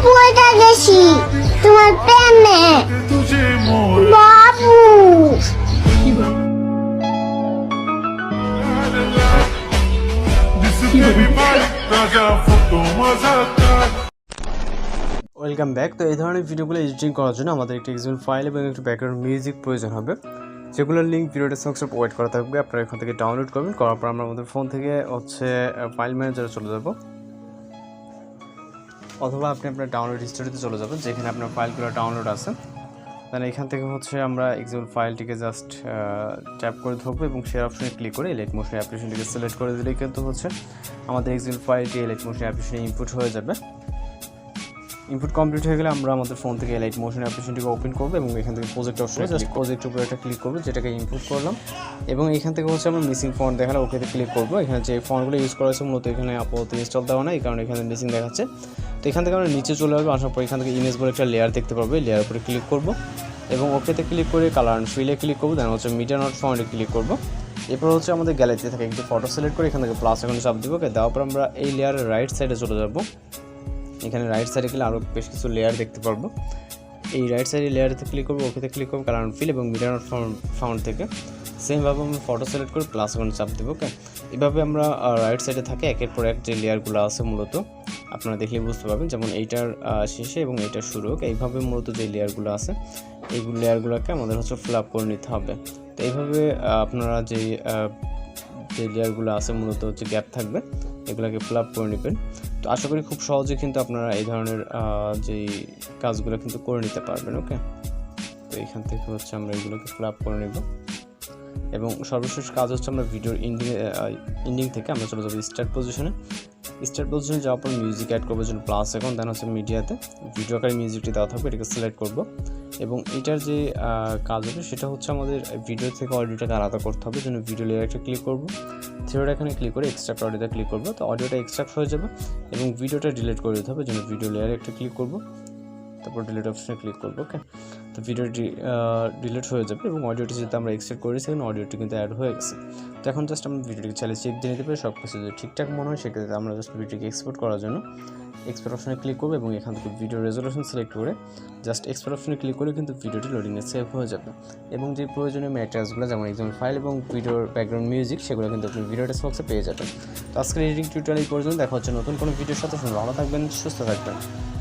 পড়ে গেছি তোমার প্রেমে বাবু। Welcome back. তো এই ধরনের ভিডিওগুলো এডিটিং করার জন্য আমাদের একটি এক্সএমএল ফাইল এবং একটি ব্যাকগ্রাউন্ড মিউজিক প্রয়োজন হবে, যেগুলোর লিঙ্ক ভিডিও ডেসক্রিপশনে প্রোভাইড করা থাকবে। আপনারা এখান থেকে ডাউনলোড করবেন, করার পর আমরা আমাদের ফোন থেকে ফাইল ম্যানেজারে চলে যাব, অথবা আপনি আপনার ডাউনলোড হিস্টোরিতে চলে যাবেন যেখানে আপনার ফাইলগুলো ডাউনলোড আছে। তাহলে এখান থেকে আমরা এক্সএমএল ফাইলটিকে জাস্ট ট্যাপ করে ধরবো এবং শেয়ার অপশনে ক্লিক করে এলাইট মোশন অ্যাপ্লিকেশনটিকে সিলেক্ট করে দিলেই কিন্তু আমাদের এক্সএমএল ফাইলটি এলাইট মোশন অ্যাপ্লিকেশনে ইনপুট হয়ে যাবে। ইনপুট কমপ্লিট হয়ে গেলে আমরা আমাদের ফোন থেকে এলাইট মোশন অ্যাপ্লিকেশনটিকে ওপেন করবো এবং এখান থেকে প্রজেক্ট অপশনে জাস্ট প্রজেক্টের উপরে একটা ক্লিক করবো, যেটাকে ইনপুট করলাম। এবং এখান থেকে আমরা মিসিং ফন্ট দেখালে ওকেতে ক্লিক করবো। এখানে যে ফন্টগুলো ইউজ করা হয়েছে মূলত এখানে আপাতত ইনস্টল দেওয়া না, এই কারণে এখানে মিসিং দেখাচ্ছে। তো এখান থেকে আমরা নিচে চলে আসবো, আসার পর এখান থেকে ইমেজ বলে একটা লেয়ার দেখতে পাবো, লেয়ার উপরে ক্লিক করবো এবং ওকেতে ক্লিক করে কালার অ্যান্ড ফিলে ক্লিক করবো। দেন মিডিয়া নট ফন্টে ক্লিক করবো। এরপর আমাদের গ্যালারিতে থাকে একটি ফটো সিলেক্ট করে এখান থেকে প্লাস এখন চাপ দিব। দেওয়ার পর আমরা এই লেয়ারের রাইট সাইডে চলে যাবো। এখানে রাইট সাইডে গেলে আরও বেশ কিছু লেয়ার দেখতে পারবো। এই রাইট সাইডে লেয়ারেতে ক্লিক করবো, ওকেতে ক্লিক করবো কালার অ্যান্ড ফিল এবং মিডিয়া নট ফাউন্ড থেকে সেমভাবে আমরা ফটো সিলেক্ট করে প্লাস এখন চাপ দেবো। ওকে, এইভাবে আমরা রাইট সাইডে থাকে একের পর এক যে লেয়ারগুলো আছে মূলত আপনারা দেখলে বুঝতে পারবেন, যেমন এইটার শেষে এবং এইটার শুরু হোক, এইভাবে মূলত যে লেয়ারগুলো আছে এই লেয়ারগুলোকে আমাদের ফিল আপ করে নিতে হবে। তো এইভাবে আপনারা যে লেয়ারগুলো আছে মূলত গ্যাপ থাকবে এগুলোকে ফিল আপ করে নেবেন। তো আশা করি খুব সহজে কিন্তু আপনারা এই ধরনের যেই কাজগুলো কিন্তু করে নিতে পারবেন। ওকে, তো এইখান থেকে আমরা এগুলোকে ফিল আপ করে নেব এবং সর্বশেষ কাজ আমরা ভিডিওর এন্ডিং থেকে আমরা চলে যাবো স্টার্ট পজিশনে। স্টার্ট পজিশনে যাওয়ার পর মিউজিক অ্যাড করবো জন্য প্লাস এখন, দেন মিডিয়াতে ভিডিও আকারে মিউজিকটি দেওয়া থাকবে, এটাকে সিলেক্ট করব এবং এটার যে কাজ হবে সেটা আমাদের ভিডিও থেকে অডিওটাকে আলাদা করতে হবে। জন্য ভিডিও লেয়ার একটা ক্লিক করবো, থিওটা এখানে ক্লিক করে এক্সট্রাক্ট অডিওতে ক্লিক করবো। তো অডিওটা এক্সট্রাক্ট হয়ে যাবে এবং ভিডিওটা ডিলিট করে দিতে হবে। জন্য ভিডিও লেয়ারে একটা ক্লিক করবো, তারপর ডিলিট অপশনে ক্লিক করবো। ওকে, তো ভিডিওটি ডিলিট হয়ে যাবে এবং অডিওটি যেহেতু আমরা এক্সট্রাক্ট করেছি এবং অডিওটি কিন্তু অ্যাড হয়ে গেছে। তো এখন জাস্ট আমরা ভিডিওটিকে চালিয়ে চেক দিয়ে নিতে পারি, সব কিছু যদি ঠিকঠাক মনে হয় সেক্ষেত্রে আমরা জাস্ট ভিডিওটিকে এক্সপোর্ট করার জন্য এক্সপোর্ট অপশনে ক্লিক করবো এবং এখান থেকে ভিডিও রেজলিউশন সিলেক্ট করে জাস্ট এক্সপোর্ট অপশনে ক্লিক করে কিন্তু ভিডিওটি লোডিংয়ে সেভ হয়ে যাবে এবং যে প্রয়োজনীয় ম্যাটেরিয়ালসগুলো যেমন এক্সএমএল ফাইল এবং ভিডিওর ব্যাকগ্রাউন্ড মিউজিক সেগুলো কিন্তু আপনি ভিডিও ডেসক্রিপশনে পেয়ে যাবেন। তো আজকের এডিটিং টিউটোরিয়াল এই পর্যন্ত, দেখা হচ্ছে নতুন কোনো ভিডিওর সাথে। ভালো থাকবেন, সুস্থ থাকবেন।